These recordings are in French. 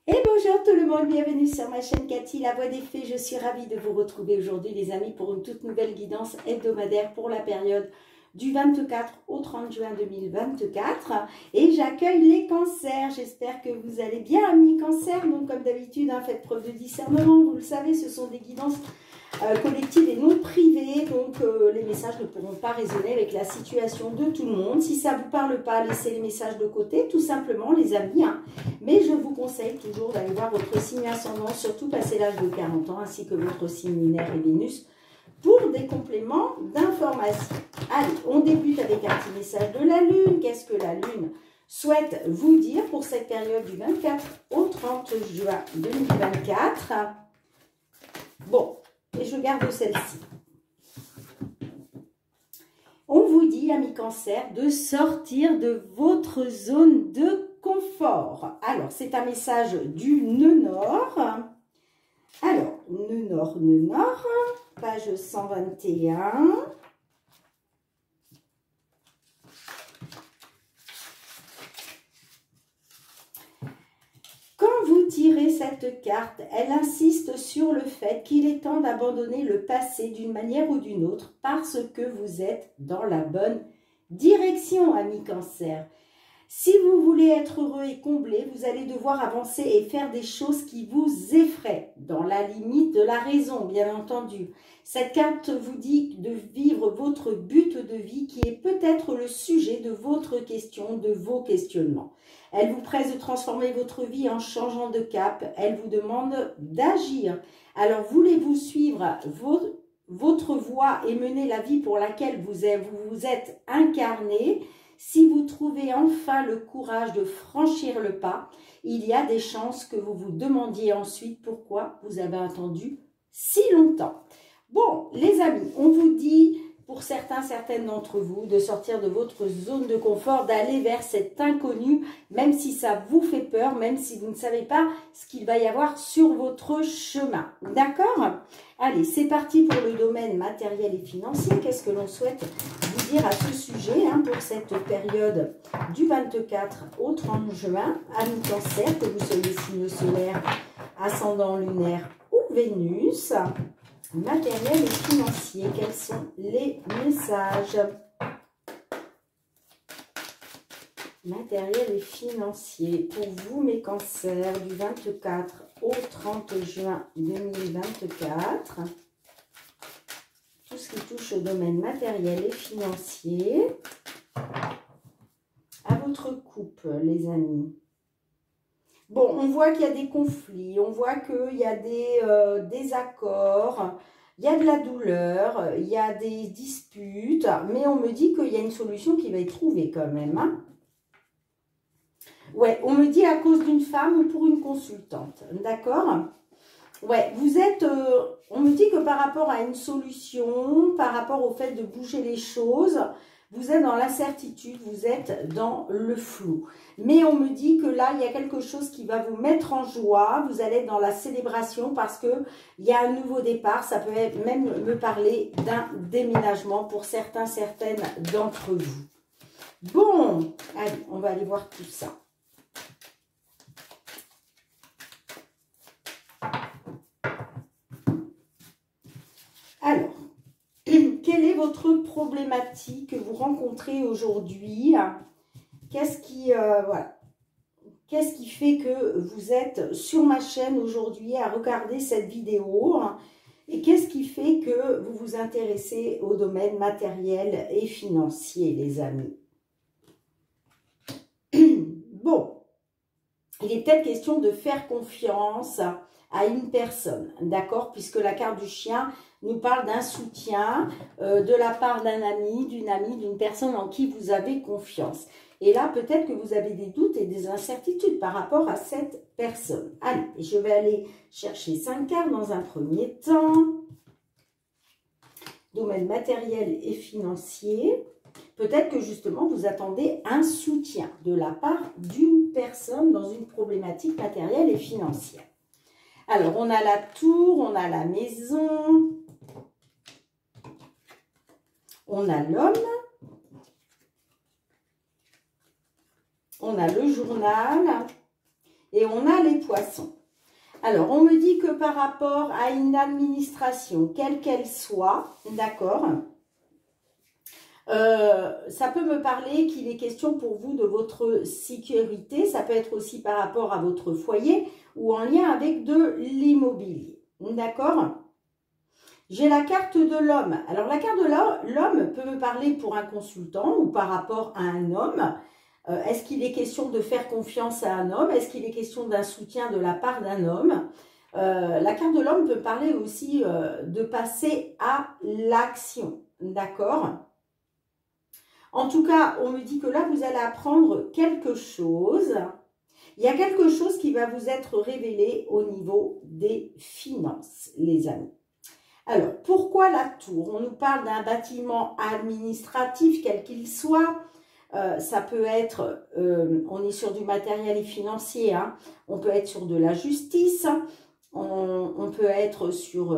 Et bonjour tout le monde, bienvenue sur ma chaîne Cathy, la voix des fées. Je suis ravie de vous retrouver aujourd'hui les amis pour une toute nouvelle guidance hebdomadaire pour la période du 24 au 30 juin 2024. Et j'accueille les cancers, j'espère que vous allez bien amis cancers. Donc comme d'habitude, faites preuve de discernement, vous le savez, ce sont des guidances collectives et non privées. Donc les messages ne pourront pas résonner avec la situation de tout le monde. Si ça ne vous parle pas, laissez les messages de côté, tout simplement les amis. Mais je vous conseille toujours d'aller voir votre signe ascendant, surtout passé l'âge de 40 ans, ainsi que votre signe lunaire et Vénus, pour des compléments d'information. Allez, on débute avec un petit message de la Lune. Qu'est-ce que la Lune souhaite vous dire pour cette période du 24 au 30 juin 2024? Bon, et je garde celle-ci. On vous dit, amis Cancer, de sortir de votre zone de confort. Alors, c'est un message du nœud nord. Alors, nœud nord, page 121. Quand vous tirez cette carte, elle insiste sur le fait qu'il est temps d'abandonner le passé d'une manière ou d'une autre parce que vous êtes dans la bonne direction, amis Cancer. Si vous voulez être heureux et comblé, vous allez devoir avancer et faire des choses qui vous effraient, dans la limite de la raison, bien entendu. Cette carte vous dit de vivre votre but de vie qui est peut-être le sujet de votre question, de vos questionnements. Elle vous presse de transformer votre vie en changeant de cap. Elle vous demande d'agir. Alors, voulez-vous suivre votre voie et mener la vie pour laquelle vous êtes incarné? Si vous trouvez enfin le courage de franchir le pas, il y a des chances que vous vous demandiez ensuite pourquoi vous avez attendu si longtemps. Bon, les amis, on vous dit, pour certaines d'entre vous, de sortir de votre zone de confort, d'aller vers cet inconnu, même si ça vous fait peur, même si vous ne savez pas ce qu'il va y avoir sur votre chemin. D'accord? Allez, c'est parti pour le domaine matériel et financier. Qu'est-ce que l'on souhaite vous dire à ce sujet pour cette période du 24 au 30 juin, amis Cancer, que vous soyez signe solaire, ascendant lunaire ou Vénus? Matériel et financier, quels sont les messages? Matériel et financier pour vous mes cancers du 24 au 30 juin 2024. Tout ce qui touche au domaine matériel et financier. À votre couple, les amis. Bon, on voit qu'il y a des conflits, on voit qu'il y a des désaccords, il y a de la douleur, il y a des disputes, mais on me dit qu'il y a une solution qui va être trouvée quand même. Ouais, on me dit à cause d'une femme ou pour une consultante, d'accord? Ouais, vous êtes, on me dit que par rapport à une solution, par rapport au fait de bouger les choses, vous êtes dans l'incertitude, vous êtes dans le flou. Mais on me dit que là, il y a quelque chose qui va vous mettre en joie. Vous allez être dans la célébration parce qu'il y a un nouveau départ. Ça peut même me parler d'un déménagement pour certaines d'entre vous. Bon, allez, on va aller voir tout ça. Alors, quelle est votre problématique que vous rencontrez aujourd'hui? Qu'est-ce qui, voilà. Qu'est-ce qui fait que vous êtes sur ma chaîne aujourd'hui à regarder cette vidéo? Et qu'est-ce qui fait que vous vous intéressez au domaine matériel et financier, les amis? Bon, il est peut-être question de faire confiance à une personne, d'accord? Puisque la carte du chien nous parle d'un soutien de la part d'un ami, d'une personne en qui vous avez confiance. Et là, peut-être que vous avez des doutes et des incertitudes par rapport à cette personne. Allez, je vais aller chercher 5 cartes dans un premier temps. Domaine matériel et financier. Peut-être que justement, vous attendez un soutien de la part d'une personne dans une problématique matérielle et financière. Alors, on a la tour, on a la maison, on a l'homme, on a le journal et on a les poissons. Alors, on me dit que par rapport à une administration, quelle qu'elle soit, d'accord, ça peut me parler qu'il est question pour vous de votre sécurité. Ça peut être aussi par rapport à votre foyer ou en lien avec de l'immobilier. D'accord? J'ai la carte de l'homme. Alors, la carte de l'homme peut me parler pour un consultant ou par rapport à un homme. Est-ce qu'il est question de faire confiance à un homme? Est-ce qu'il est question d'un soutien de la part d'un homme? La carte de l'homme peut parler aussi de passer à l'action. D'accord? En tout cas, on me dit que là, vous allez apprendre quelque chose. Il y a quelque chose qui va vous être révélé au niveau des finances, les amis. Alors, pourquoi la tour? On nous parle d'un bâtiment administratif, quel qu'il soit. Ça peut être, on est sur du matériel et financier, hein. On peut être sur de la justice, on peut être sur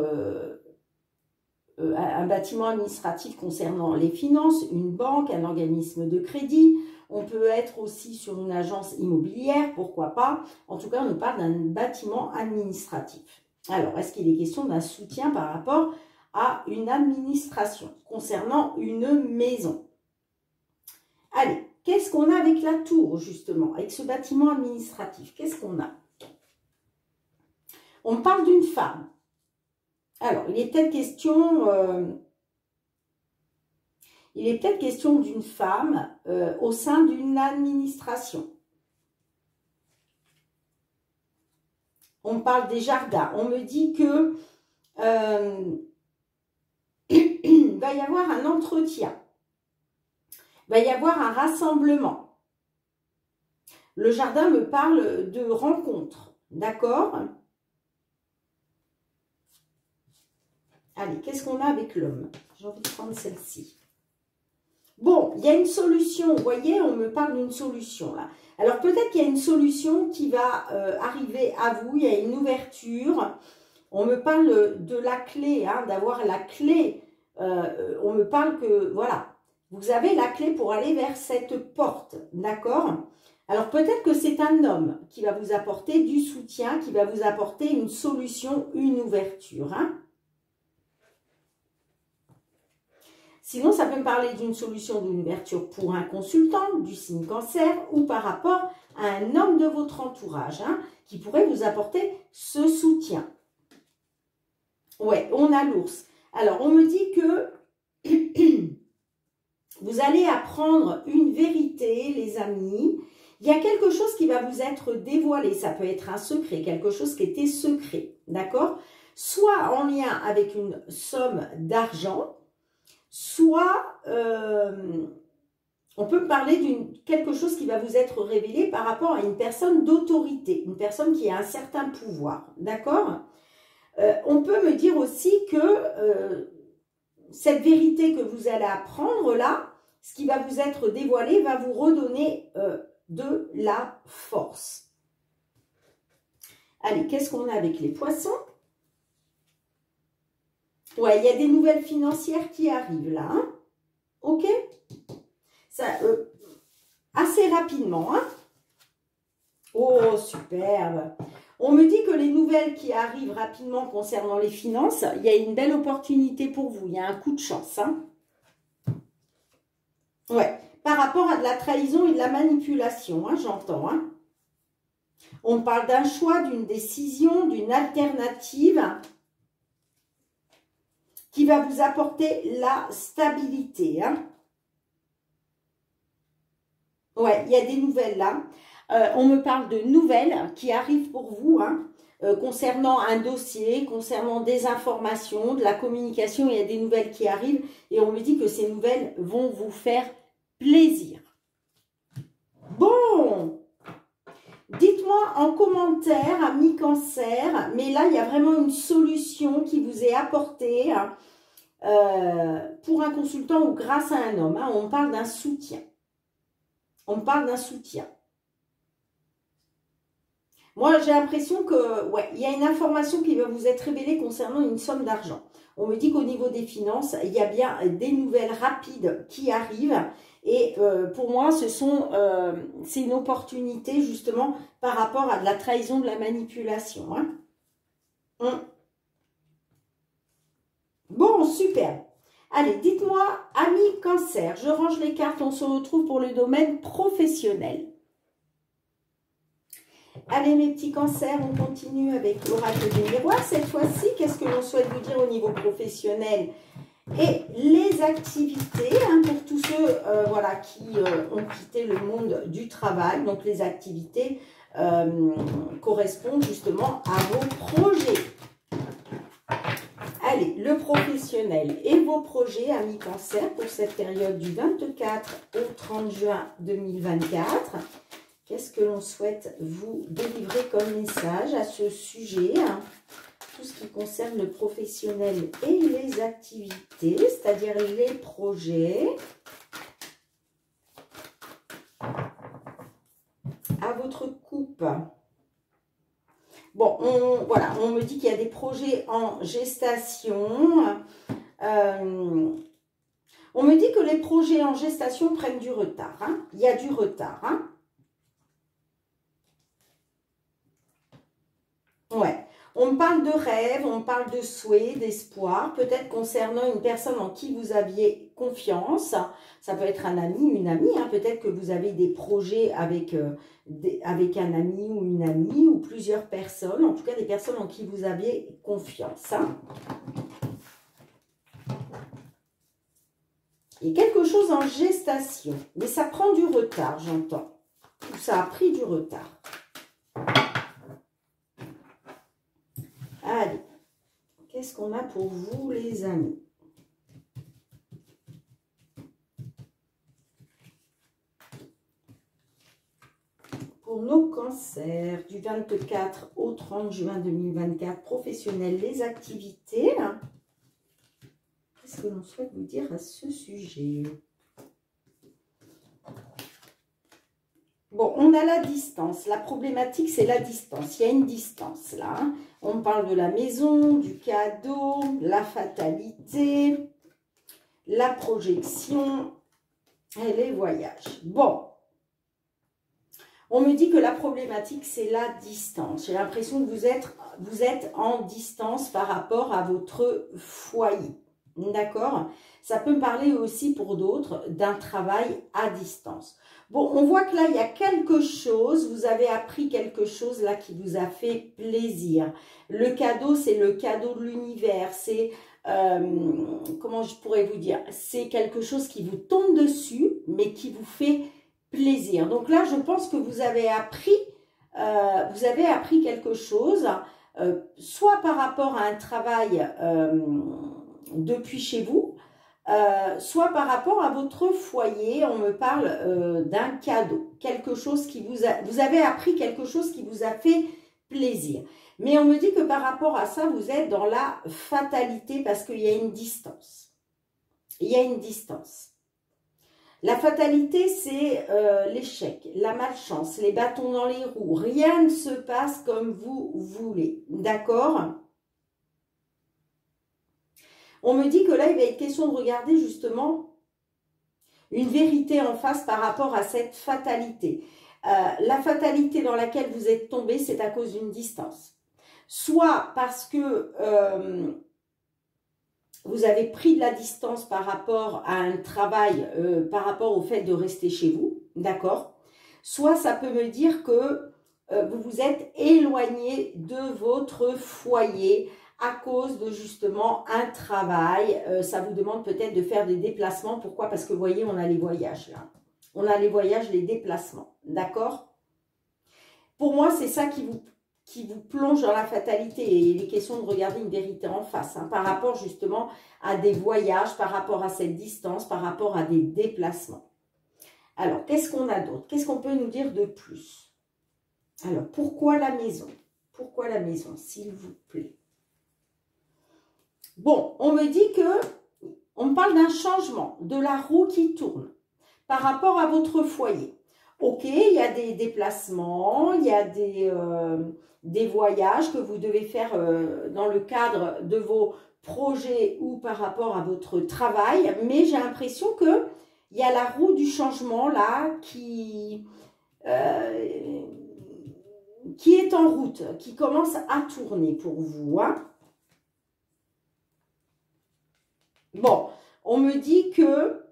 un bâtiment administratif concernant les finances, une banque, un organisme de crédit. On peut être aussi sur une agence immobilière, pourquoi pas. En tout cas, on nous parle d'un bâtiment administratif. Alors, est-ce qu'il est question d'un soutien par rapport à une administration concernant une maison? Allez, qu'est-ce qu'on a avec la tour, justement, avec ce bâtiment administratif? Qu'est-ce qu'on a? On parle d'une femme. Alors, il est peut-être question d'une femme au sein d'une administration. On parle des jardins. On me dit que il va y avoir un entretien. Il va y avoir un rassemblement. Le jardin me parle de rencontre. D'accord? Allez, qu'est-ce qu'on a avec l'homme? J'ai envie de prendre celle-ci. Bon, il y a une solution. Vous voyez, on me parle d'une solution là. Alors, peut-être qu'il y a une solution qui va arriver à vous. Il y a une ouverture. On me parle de la clé, hein, d'avoir la clé. On me parle que, voilà, vous avez la clé pour aller vers cette porte. D'accord? Alors, peut-être que c'est un homme qui va vous apporter du soutien, qui va vous apporter une solution, une ouverture, hein. Sinon, ça peut me parler d'une solution, d'une ouverture pour un consultant, du signe cancer ou par rapport à un homme de votre entourage, hein, qui pourrait vous apporter ce soutien. Ouais, on a l'ours. Alors, on me dit que vous allez apprendre une vérité, les amis. Il y a quelque chose qui va vous être dévoilé. Ça peut être un secret, quelque chose qui était secret, d'accord? Soit en lien avec une somme d'argent, soit on peut parler de quelque chose qui va vous être révélé par rapport à une personne d'autorité, une personne qui a un certain pouvoir, d'accord? On peut me dire aussi que cette vérité que vous allez apprendre là, ce qui va vous être dévoilé, va vous redonner de la force. Allez, qu'est-ce qu'on a avec les poissons? Ouais, il y a des nouvelles financières qui arrivent là, hein. Ok? Ça, assez rapidement, hein. Oh, superbe. On me dit que les nouvelles qui arrivent rapidement concernant les finances, il y a une belle opportunité pour vous. Il y a un coup de chance, hein. Ouais, par rapport à de la trahison et de la manipulation, hein, j'entends, hein. On parle d'un choix, d'une décision, d'une alternative qui va vous apporter la stabilité, hein. Ouais, il y a des nouvelles là. On me parle de nouvelles qui arrivent pour vous, hein, concernant un dossier, concernant des informations, de la communication. Il y a des nouvelles qui arrivent et on me dit que ces nouvelles vont vous faire plaisir. Bon, dites-moi en commentaire, amis cancer, mais là, il y a vraiment une solution qui vous est apportée, hein, pour un consultant ou grâce à un homme, hein. On parle d'un soutien. On parle d'un soutien. Moi, j'ai l'impression que, ouais, il y a une information qui va vous être révélée concernant une somme d'argent. On me dit qu'au niveau des finances, il y a bien des nouvelles rapides qui arrivent Et pour moi, c'est une opportunité justement par rapport à de la trahison, de la manipulation. Hein. Bon, super. Allez, dites-moi, amis Cancer, je range les cartes, on se retrouve pour le domaine professionnel. Allez, mes petits Cancers, on continue avec l'oracle des miroirs. Cette fois-ci, qu'est-ce que l'on souhaite vous dire au niveau professionnel et les activités, hein, pour tous ceux voilà, qui ont quitté le monde du travail. Donc, les activités correspondent justement à vos projets. Allez, le professionnel et vos projets, amis Cancer, pour cette période du 24 au 30 juin 2024. Qu'est-ce que l'on souhaite vous délivrer comme message à ce sujet, hein? Tout ce qui concerne le professionnel et les activités, c'est-à-dire les projets. À votre coupe. Bon, voilà, on me dit qu'il y a des projets en gestation. On me dit que les projets en gestation prennent du retard. Hein. Il y a du retard. Hein. Ouais. On me parle de rêve, on me parle de souhait, d'espoir, peut-être concernant une personne en qui vous aviez confiance. Ça peut être un ami, une amie. Hein. Peut-être que vous avez des projets avec un ami ou une amie ou plusieurs personnes. En tout cas, des personnes en qui vous aviez confiance. Hein. Il y a quelque chose en gestation. Mais ça prend du retard, j'entends. Ou ça a pris du retard. Allez, qu'est-ce qu'on a pour vous, les amis? Pour nos cancers, du 24 au 30 juin 2024, professionnels, les activités. Qu'est-ce que l'on souhaite vous dire à ce sujet? Bon, on a la distance. La problématique, c'est la distance. Il y a une distance là. Hein. On parle de la maison, du cadeau, la fatalité, la projection et les voyages. Bon, on me dit que la problématique, c'est la distance. J'ai l'impression que vous êtes en distance par rapport à votre foyer. D'accord? Ça peut me parler aussi pour d'autres d'un travail à distance. Bon, on voit que là, il y a quelque chose, vous avez appris quelque chose là qui vous a fait plaisir. Le cadeau, c'est le cadeau de l'univers, c'est, comment je pourrais vous dire, c'est quelque chose qui vous tombe dessus, mais qui vous fait plaisir. Donc là, je pense que vous avez appris quelque chose, soit par rapport à un travail depuis chez vous, soit par rapport à votre foyer. On me parle d'un cadeau, quelque chose qui vous avez appris quelque chose qui vous a fait plaisir. Mais on me dit que par rapport à ça, vous êtes dans la fatalité parce qu'il y a une distance. Il y a une distance. La fatalité, c'est l'échec, la malchance, les bâtons dans les roues. Rien ne se passe comme vous voulez. D'accord ? On me dit que là, il va être question de regarder justement une vérité en face par rapport à cette fatalité. La fatalité dans laquelle vous êtes tombé, c'est à cause d'une distance. Soit parce que vous avez pris de la distance par rapport à un travail, par rapport au fait de rester chez vous, d'accord? Soit ça peut me dire que vous vous êtes éloigné de votre foyer à cause de justement un travail. Ça vous demande peut-être de faire des déplacements. Pourquoi? Parce que vous voyez, on a les voyages là. On a les voyages, les déplacements, d'accord? Pour moi, c'est ça qui vous plonge dans la fatalité. Et il est question de regarder une vérité en face, hein, par rapport justement à des voyages, par rapport à cette distance, par rapport à des déplacements. Alors, qu'est-ce qu'on a d'autre? Qu'est-ce qu'on peut nous dire de plus? Alors, pourquoi la maison? Pourquoi la maison, s'il vous plaît? Bon, on me dit que, on me parle d'un changement, de la roue qui tourne par rapport à votre foyer. Ok, il y a des déplacements, il y a des voyages que vous devez faire dans le cadre de vos projets ou par rapport à votre travail, mais j'ai l'impression que il y a la roue du changement là qui est en route, qui commence à tourner pour vous. Hein. Bon, on me dit que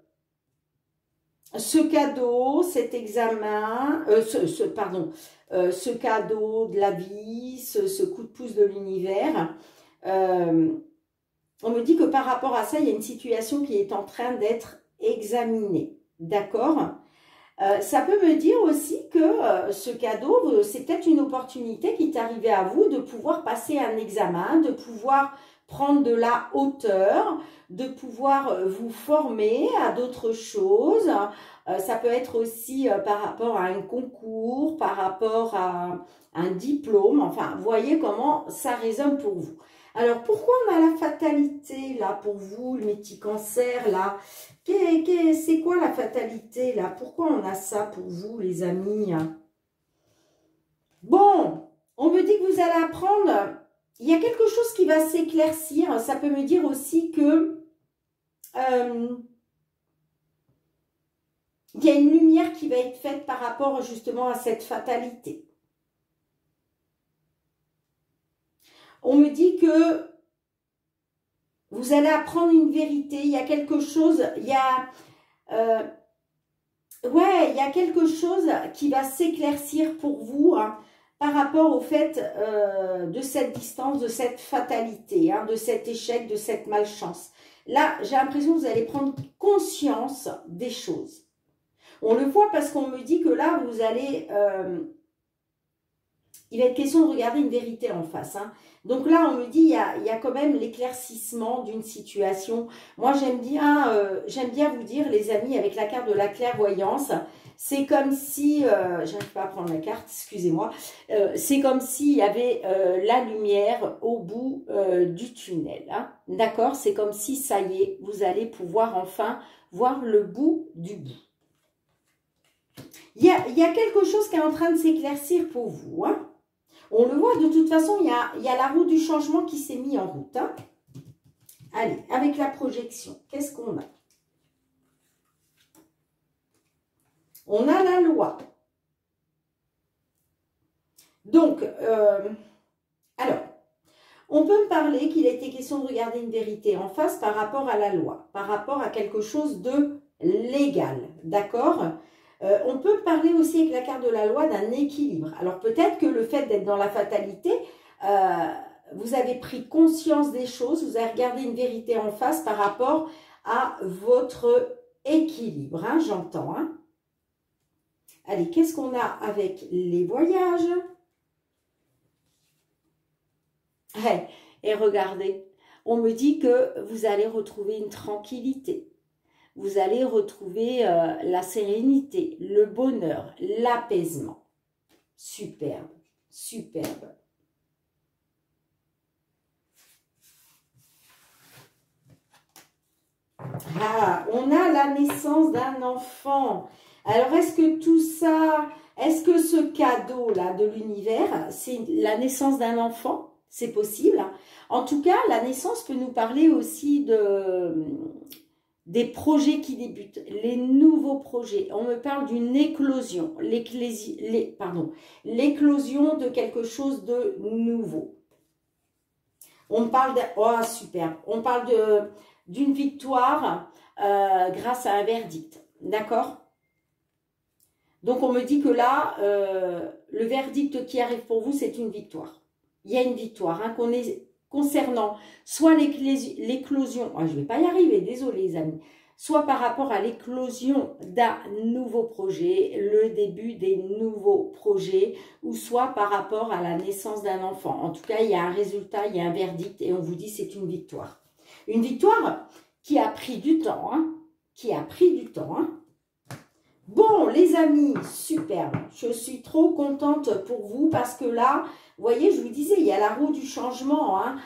ce cadeau, cet examen, ce cadeau de la vie, ce coup de pouce de l'univers, on me dit que par rapport à ça, il y a une situation qui est en train d'être examinée. D'accord ? Ça peut me dire aussi que ce cadeau, c'est peut-être une opportunité qui est arrivée à vous de pouvoir passer un examen, de pouvoir prendre de la hauteur, de pouvoir vous former à d'autres choses. Ça peut être aussi par rapport à un concours, par rapport à un diplôme. Enfin, vous voyez comment ça résonne pour vous. Alors, pourquoi on a la fatalité, là, pour vous, mes petits cancers, là? C'est quoi la fatalité, là? Pourquoi on a ça pour vous, les amis? Bon, on me dit que vous allez apprendre. Il y a quelque chose qui va s'éclaircir. Ça peut me dire aussi que il y a une lumière qui va être faite par rapport, justement, à cette fatalité. On me dit que vous allez apprendre une vérité, il y a quelque chose, il y a quelque chose qui va s'éclaircir pour vous hein, par rapport au fait de cette distance, de cette fatalité, hein, de cet échec, de cette malchance. Là, j'ai l'impression que vous allez prendre conscience des choses. On le voit parce qu'on me dit que là, vous allez... il va être question de regarder une vérité en face. Hein. Donc là, on me dit, il y a quand même l'éclaircissement d'une situation. Moi, j'aime bien vous dire, les amis, avec la carte de la clairvoyance, c'est comme si, j'arrive pas à prendre la carte, excusez-moi, c'est comme s'il y avait la lumière au bout du tunnel. Hein. D'accord? C'est comme si, ça y est, vous allez pouvoir enfin voir le bout du bout. Il y a quelque chose qui est en train de s'éclaircir pour vous. Hein. On le voit, de toute façon, il y a la roue du changement qui s'est mise en route. Hein. Allez, avec la projection, qu'est-ce qu'on a? On a la loi. Donc, alors, on peut me parler qu'il a été question de regarder une vérité en face par rapport à la loi, par rapport à quelque chose de légal, d'accord ? On peut parler aussi avec la carte de la loi d'un équilibre. Alors peut-être que le fait d'être dans la fatalité, vous avez pris conscience des choses, vous avez regardé une vérité en face par rapport à votre équilibre, hein, j'entends. Hein. Allez, qu'est-ce qu'on a avec les voyages? Et regardez, on me dit que vous allez retrouver une tranquillité. Vous allez retrouver la sérénité, le bonheur, l'apaisement. Superbe, superbe. Ah, on a la naissance d'un enfant. Alors, est-ce que tout ça, est-ce que ce cadeau-là de l'univers, c'est la naissance d'un enfant? C'est possible. En tout cas, la naissance peut nous parler aussi des projets qui débutent, les nouveaux projets. On me parle d'une éclosion, l'éclosion de quelque chose de nouveau. On parle de, oh super, on parle d'une victoire grâce à un verdict, d'accord? Donc on me dit que là, le verdict qui arrive pour vous, c'est une victoire. Il y a une victoire, hein, concernant soit l'éclosion, je ne vais pas y arriver, désolé les amis, soit par rapport à l'éclosion d'un nouveau projet, le début des nouveaux projets, ou soit par rapport à la naissance d'un enfant. En tout cas, il y a un résultat, il y a un verdict, et on vous dit c'est une victoire. Une victoire qui a pris du temps, hein, qui a pris du temps, hein. Bon, les amis, superbe. Je suis trop contente pour vous parce que là, vous voyez, je vous disais, il y a la roue du changement hein,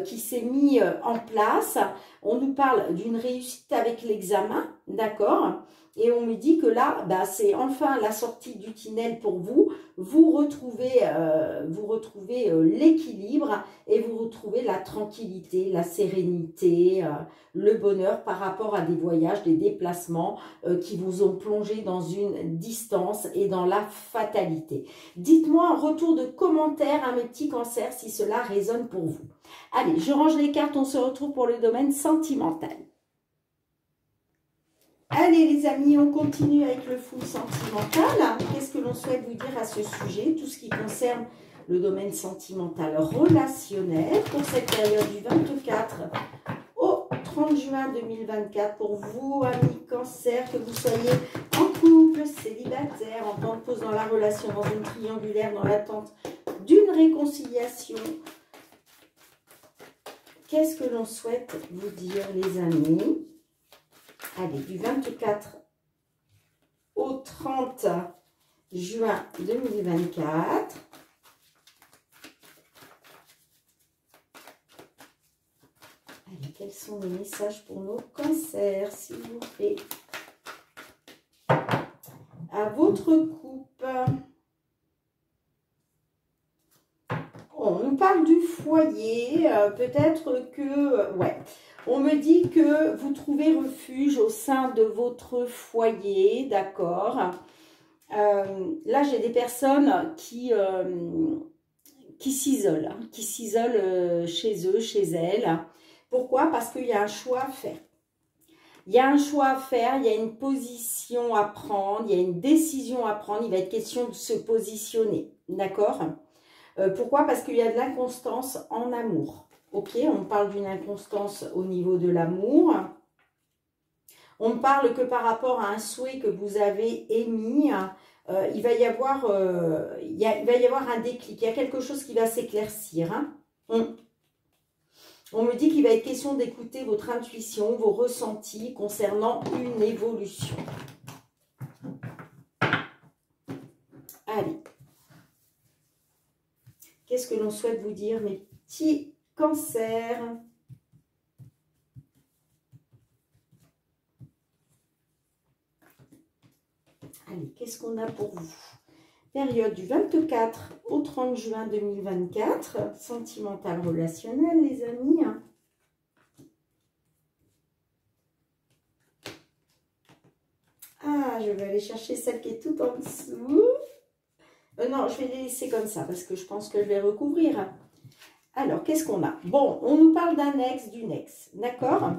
qui s'est mis en place. On nous parle d'une réussite avec l'examen, d'accord? Et on me dit que là, bah, c'est enfin la sortie du tunnel pour vous. Vous retrouvez l'équilibre et vous retrouvez la tranquillité, la sérénité, le bonheur par rapport à des voyages, des déplacements qui vous ont plongé dans une distance et dans la fatalité. Dites-moi en retour de commentaires à mes petits cancers si cela résonne pour vous. Allez, je range les cartes, on se retrouve pour le domaine sentimental. Allez les amis, on continue avec le full sentimental. Qu'est-ce que l'on souhaite vous dire à ce sujet? Tout ce qui concerne le domaine sentimental relationnel pour cette période du 24 au 30 juin 2024. Pour vous, amis cancer, que vous soyez en couple, célibataire, en temps de pause dans la relation, dans une triangulaire, dans l'attente d'une réconciliation. Qu'est-ce que l'on souhaite vous dire les amis? Allez, du 24 au 30 juin 2024. Allez, quels sont les messages pour nos cancers, s'il vous plaît? À votre coupe. On nous parle du foyer, peut-être que... ouais. On me dit que vous trouvez refuge au sein de votre foyer, d'accord. Là, j'ai des personnes qui s'isolent, chez eux, chez elles. Pourquoi? Parce qu'il y a un choix à faire. Il y a un choix à faire, il y a une position à prendre, il y a une décision à prendre. Il va être question de se positionner, d'accord. Pourquoi? Parce qu'il y a de l'inconstance en amour. Ok, on parle d'une inconstance au niveau de l'amour. On ne parle que par rapport à un souhait que vous avez émis. Il va y avoir un déclic. Il y a quelque chose qui va s'éclaircir. Hein. On me dit qu'il va être question d'écouter votre intuition, vos ressentis concernant une évolution. Allez. Qu'est-ce que l'on souhaite vous dire, mes petits cancers? Allez, qu'est-ce qu'on a pour vous? Période du 24 au 30 juin 2024. Sentimental relationnel, les amis. Ah, je vais aller chercher celle qui est tout en dessous. Non, je vais les laisser comme ça parce que je pense que je vais recouvrir. Alors, qu'est-ce qu'on a? Bon, on nous parle d'un ex, d'une ex, d'accord?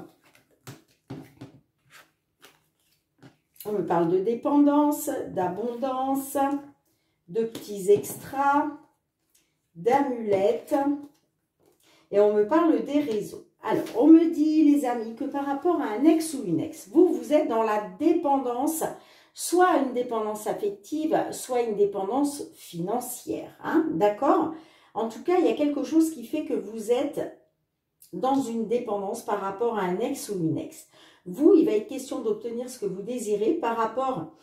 On me parle de dépendance, d'abondance, de petits extras, d'amulettes. Et on me parle des réseaux. Alors, on me dit, les amis, que par rapport à un ex ou une ex, vous êtes dans la dépendance, soit une dépendance affective, soit une dépendance financière. Hein, d'accord? En tout cas, il y a quelque chose qui fait que vous êtes dans une dépendance par rapport à un ex ou une ex. Vous, il va être question d'obtenir ce que vous désirez par rapport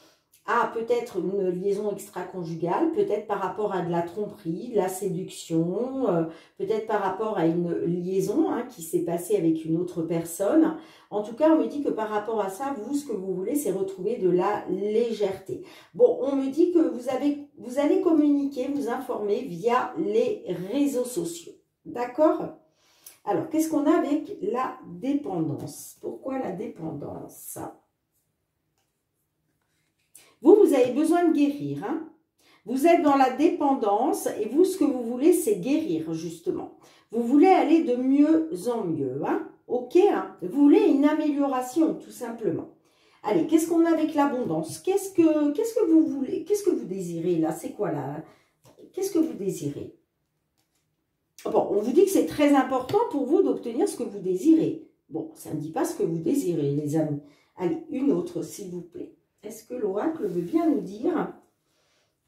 à peut-être une liaison extra-conjugale, peut-être par rapport à de la tromperie, de la séduction, peut-être par rapport à une liaison qui s'est passée avec une autre personne. En tout cas, on me dit que par rapport à ça, vous, ce que vous voulez, c'est retrouver de la légèreté. Bon, on me dit que vous allez communiquer, vous informer via les réseaux sociaux. D'accord ? Alors, qu'est-ce qu'on a avec la dépendance? Pourquoi la dépendance? Vous avez besoin de guérir. Hein? Vous êtes dans la dépendance et vous, ce que vous voulez, c'est guérir, justement. Vous voulez aller de mieux en mieux. Hein? Ok, hein? Vous voulez une amélioration, tout simplement. Allez, qu'est-ce qu'on a avec l'abondance? Qu'est-ce que vous voulez? Qu'est-ce que vous désirez, là? C'est quoi, là? Qu'est-ce que vous désirez? Bon, on vous dit que c'est très important pour vous d'obtenir ce que vous désirez. Bon, ça ne dit pas ce que vous désirez, les amis. Allez, une autre, s'il vous plaît. Est-ce que l'oracle veut bien nous dire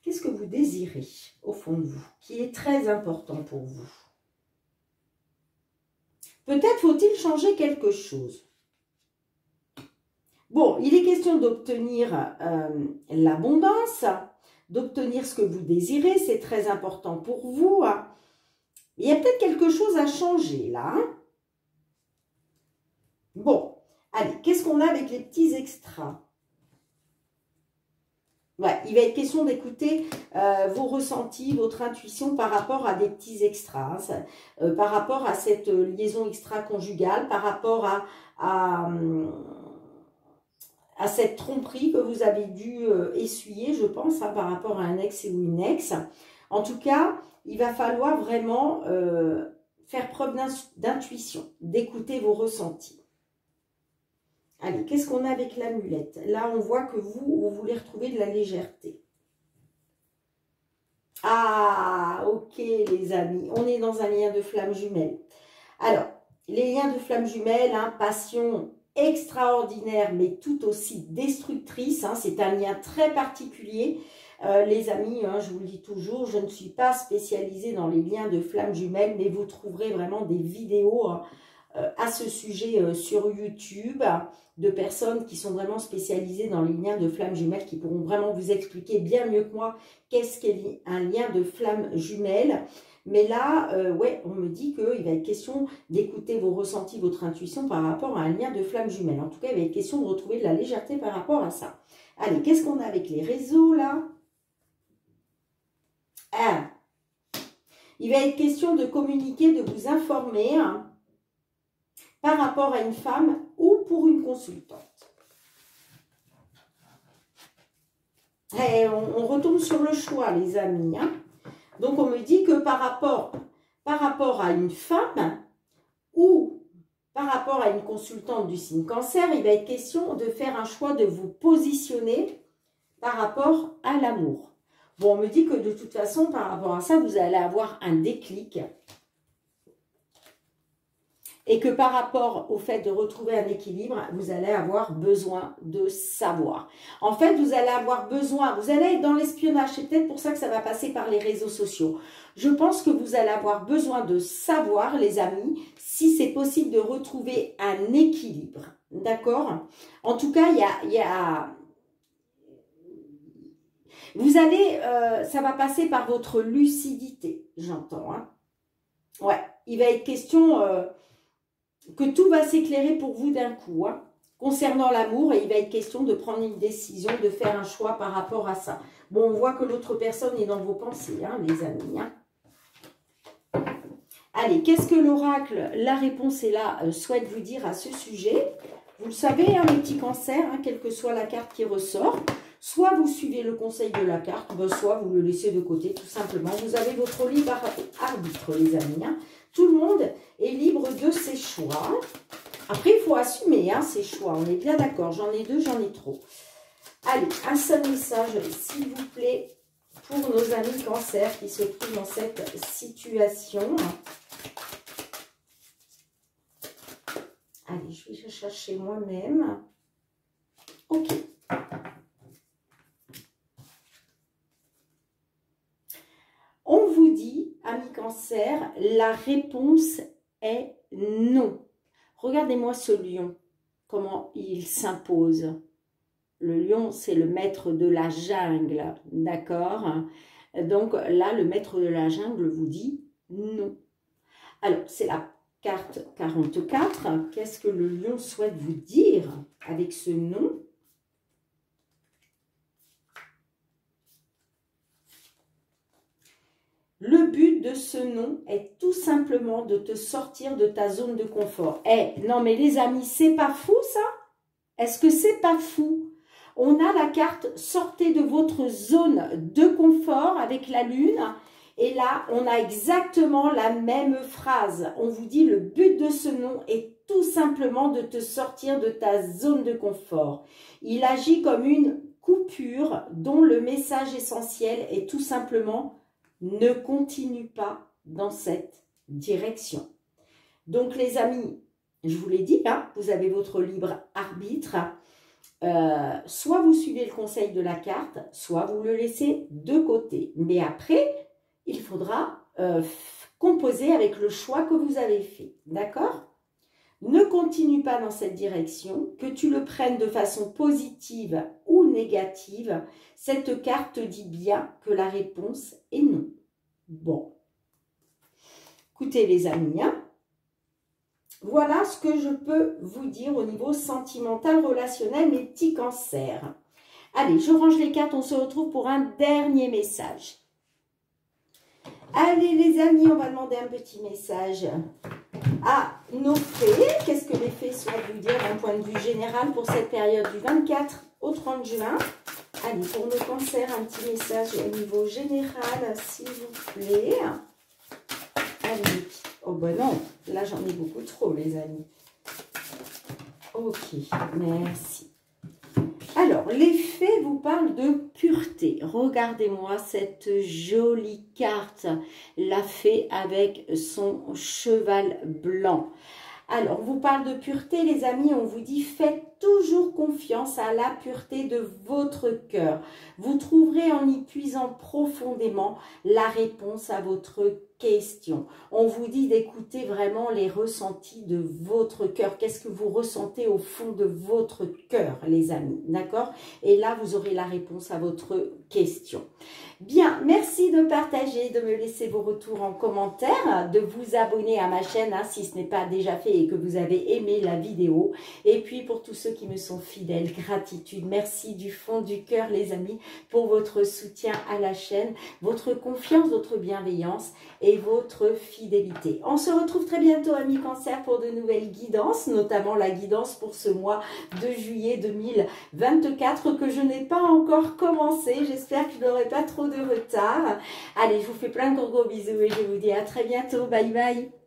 qu'est-ce que vous désirez au fond de vous, qui est très important pour vous? Peut-être faut-il changer quelque chose. Bon, il est question d'obtenir l'abondance, d'obtenir ce que vous désirez, c'est très important pour vous. Il y a peut-être quelque chose à changer là. Hein? Bon, allez, qu'est-ce qu'on a avec les petits extras? Ouais, il va être question d'écouter vos ressentis, votre intuition par rapport à des petits extras, hein, par rapport à cette liaison extra-conjugale, par rapport à, à cette tromperie que vous avez dû essuyer, je pense, hein, par rapport à un ex ou une ex. En tout cas, il va falloir vraiment faire preuve d'intuition, d'écouter vos ressentis. Allez, qu'est-ce qu'on a avec l'amulette? Là, on voit que vous voulez retrouver de la légèreté. Ah, ok les amis, on est dans un lien de flamme jumelle. Alors, les liens de flamme jumelle, hein, passion extraordinaire, mais tout aussi destructrice, hein, c'est un lien très particulier. Les amis, hein, je vous le dis toujours, je ne suis pas spécialisée dans les liens de flamme jumelle, mais vous trouverez vraiment des vidéos hein, à ce sujet sur YouTube, de personnes qui sont vraiment spécialisées dans les liens de flammes jumelles, qui pourront vraiment vous expliquer bien mieux que moi qu'est-ce qu'est un lien de flamme jumelle. Mais là, ouais, on me dit qu'il va être question d'écouter vos ressentis, votre intuition par rapport à un lien de flamme jumelle. En tout cas, il va être question de retrouver de la légèreté par rapport à ça. Allez, qu'est-ce qu'on a avec les réseaux là? Ah, il va être question de communiquer, de vous informer hein, par rapport à une femme ou pour une consultante. Et on retombe sur le choix, les amis. Hein. Donc, on me dit que par rapport à une femme ou par rapport à une consultante du signe cancer, il va être question de faire un choix, de vous positionner par rapport à l'amour. Bon, on me dit que de toute façon, par rapport à ça, vous allez avoir un déclic. Et que par rapport au fait de retrouver un équilibre, vous allez avoir besoin de savoir. En fait, vous allez avoir besoin, vous allez être dans l'espionnage. C'est peut-être pour ça que ça va passer par les réseaux sociaux. Je pense que vous allez avoir besoin de savoir, les amis, si c'est possible de retrouver un équilibre. D'accord? En tout cas, vous allez, ça va passer par votre lucidité, j'entends. Hein? Ouais, il va être question... que tout va s'éclairer pour vous d'un coup, hein, concernant l'amour, et il va être question de prendre une décision, de faire un choix par rapport à ça. Bon, on voit que l'autre personne est dans vos pensées, hein, les amis. Hein. Allez, qu'est-ce que l'oracle, la réponse est là, souhaite vous dire à ce sujet? Vous le savez, hein, les petits cancers, hein, quelle que soit la carte qui ressort, soit vous suivez le conseil de la carte, ben, soit vous le laissez de côté, tout simplement. Vous avez votre libre arbitre, les amis. Hein. Tout le monde est libre de ses choix. Après, il faut assumer hein, ses choix. On est bien d'accord. J'en ai deux, j'en ai trop. Allez, un seul message, s'il vous plaît, pour nos amis cancer qui se trouvent dans cette situation. Allez, je vais chercher moi-même. Ok. On vous dit, amis cancer, la réponse est non. Regardez-moi ce lion, comment il s'impose. Le lion, c'est le maître de la jungle, d'accord? Donc là, le maître de la jungle vous dit non. Alors, c'est la carte 44. Qu'est-ce que le lion souhaite vous dire avec ce non? Le but de ce non est tout simplement de te sortir de ta zone de confort. Eh, non mais les amis, c'est pas fou ça? Est-ce que c'est pas fou? On a la carte « Sortez de votre zone de confort » avec la lune. Et là, on a exactement la même phrase. On vous dit le but de ce non est tout simplement de te sortir de ta zone de confort. Il agit comme une coupure dont le message essentiel est tout simplement ne continue pas dans cette direction. Donc les amis, je vous l'ai dit, hein, vous avez votre libre arbitre. Soit vous suivez le conseil de la carte, soit vous le laissez de côté. Mais après, il faudra composer avec le choix que vous avez fait. D'accord? Ne continue pas dans cette direction, que tu le prennes de façon positive ou négative. Cette carte dit bien que la réponse est non. Bon. Écoutez les amis, hein, voilà ce que je peux vous dire au niveau sentimental, relationnel, mes petits cancers. Allez, je range les cartes, on se retrouve pour un dernier message. Allez les amis, on va demander un petit message à nos fées. Qu'est-ce que les fées souhaitent vous dire d'un point de vue général pour cette période du 24 au 30 juin? Allez, pour nos cancers, un petit message au niveau général, s'il vous plaît. Allez, oh ben non, là j'en ai beaucoup trop les amis. Ok, merci. Alors, les fées vous parlent de pureté. Regardez-moi cette jolie carte. La fée avec son cheval blanc. Alors, on vous parle de pureté, les amis. On vous dit, faites toujours confiance à la pureté de votre cœur. Vous trouverez en y puisant profondément la réponse à votre question. On vous dit d'écouter vraiment les ressentis de votre cœur. Qu'est-ce que vous ressentez au fond de votre cœur, les amis, d'accord? Et là, vous aurez la réponse à votre question. Bien, merci de partager, de me laisser vos retours en commentaire, de vous abonner à ma chaîne hein, si ce n'est pas déjà fait et que vous avez aimé la vidéo. Et puis, pour tous ceux qui me sont fidèles, gratitude. Merci du fond du cœur, les amis, pour votre soutien à la chaîne, votre confiance, votre bienveillance et votre fidélité. On se retrouve très bientôt, amis Cancer, pour de nouvelles guidances, notamment la guidance pour ce mois de juillet 2024 que je n'ai pas encore commencé. J'espère que je n'aurai pas trop de retard. Allez, je vous fais plein de gros bisous et je vous dis à très bientôt. Bye bye.